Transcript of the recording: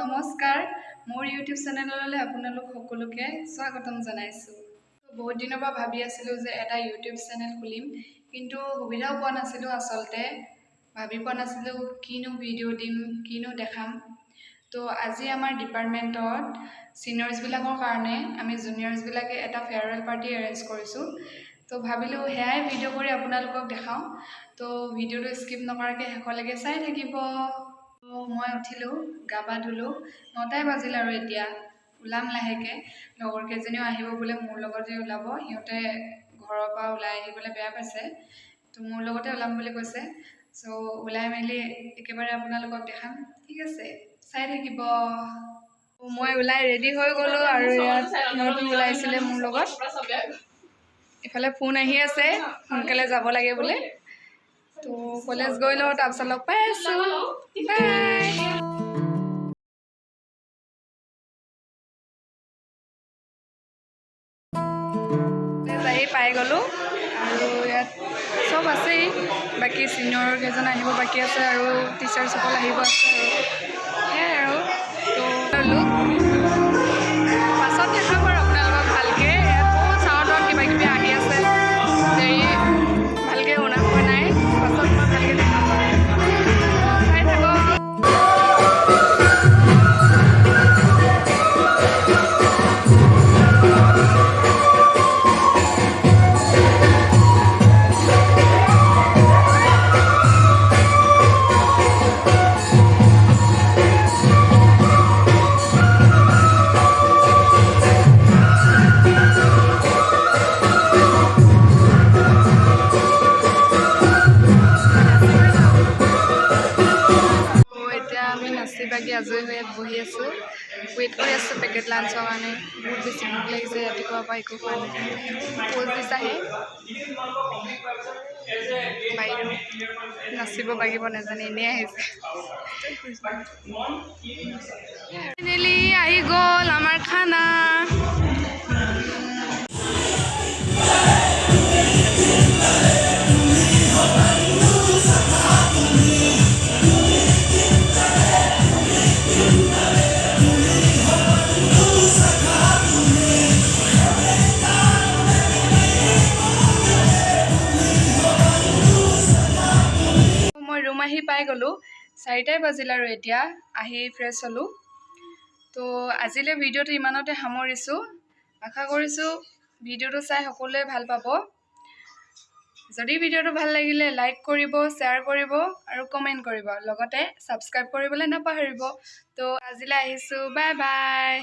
নমস্কাৰ মোৰ ইউটিউব চেনেললৈ আপোনালোক সকলোকে স্বাগতম জনাইছোঁ। বহুত দিনৰ পৰা ভাবি আছিলোঁ যে এটা ইউটিউব চেনেল খুলিম, কিন্তু সুবিধাও পোৱা নাছিলোঁ। আচলতে ভাবি পোৱা নাছিলোঁ কিনো ভিডিঅ' দিম, কিনো দেখাম। তো আজি আমাৰ ডিপাৰ্টমেণ্টত ছিনিয়ৰ্ছবিলাকৰ কাৰণে আমি জুনিয়ৰ্ছবিলাকে এটা ফেয়াৰৱেল পাৰ্টি এৰেঞ্জ কৰিছোঁ। তো ভাবিলোঁ সেয়াই ভিডিঅ' কৰি আপোনালোকক দেখাওঁ। তো ভিডিঅ'টো স্কিপ নকৰাকৈ শেষলৈকে চাই থাকিব। মই উঠিলোঁ, গা পা ধুলোঁ, 9টাই বাজিল আৰু এতিয়া ওলাম লাহেকৈ। লগৰ কেইজনীও আহিব বোলে মোৰ লগতে ওলাব। সিহঁতে ঘৰৰ পৰা ওলাই আহিবলৈ বেয়া পাইছে, তো মোৰ লগতে ওলাম বুলি কৈছে। চ' ওলাই মেলি একেবাৰে আপোনালোকক দেখাম, ঠিক আছে, চাই থাকিব। মই ওলাই ৰেডি হৈ গ'লোঁ আৰু ইয়াত সিহঁতো ওলাইছিলে মোৰ লগত। ইফালে ফোন আহি আছে, সোনকালে যাব লাগে বোলে। তো কলেজ গৈ লওঁ, তাৰপিছত লগ পাই আছোঁ। বাই। যাই পাই গ'লোঁ আৰু ইয়াত চব আছেই। বাকী ছিনিয়ৰ কেইজন আহিব বাকী আছে আৰু টিচাৰ্ছসকল আহিব আছে আৰু সেয়াই আৰু। তো পাছত দেখাম আৰু আপোনালোকক ভালকৈ। ইয়াত বহুত চাউণ্ডত কিবা কিবি আহি আছে, দেৰি ভালকৈ শুনা পোৱা নাই। পাছত মই ভালকৈ দেখাম, চাই থাকক। আমি নাচি বাগি আজৰি হৈ ইয়াত বহি আছোঁ, ৱেইট কৰি আছোঁ পেকেট লাঞ্চৰ কাৰণে। বহুত বেছি ভোক লাগিছে, ৰাতিপুৱাৰ পৰা একো খোৱা নাই। প'জ দিছাহে বাইদেউ নাচিব বাগিব নাজানে, এনেই আহিছে। ফাইনেলি আহি গ'ল আমাৰ খানা। ৰুম আহি পাই গ'লোঁ, 4টাই বাজিল আৰু এতিয়া আহি ফ্ৰেছ হ'লোঁ। তো আজিলৈ ভিডিঅ'টো ইমানতে সামৰিছোঁ। আশা কৰিছোঁ ভিডিঅ'টো চাই সকলোৱে ভাল পাব। যদি ভিডিঅ'টো ভাল লাগিলে লাইক কৰিব, শ্বেয়াৰ কৰিব আৰু কমেণ্ট কৰিব, লগতে ছাবস্ক্ৰাইব কৰিবলৈ নাপাহৰিব। তো আজিলৈ আহিছোঁ, বাই বাই।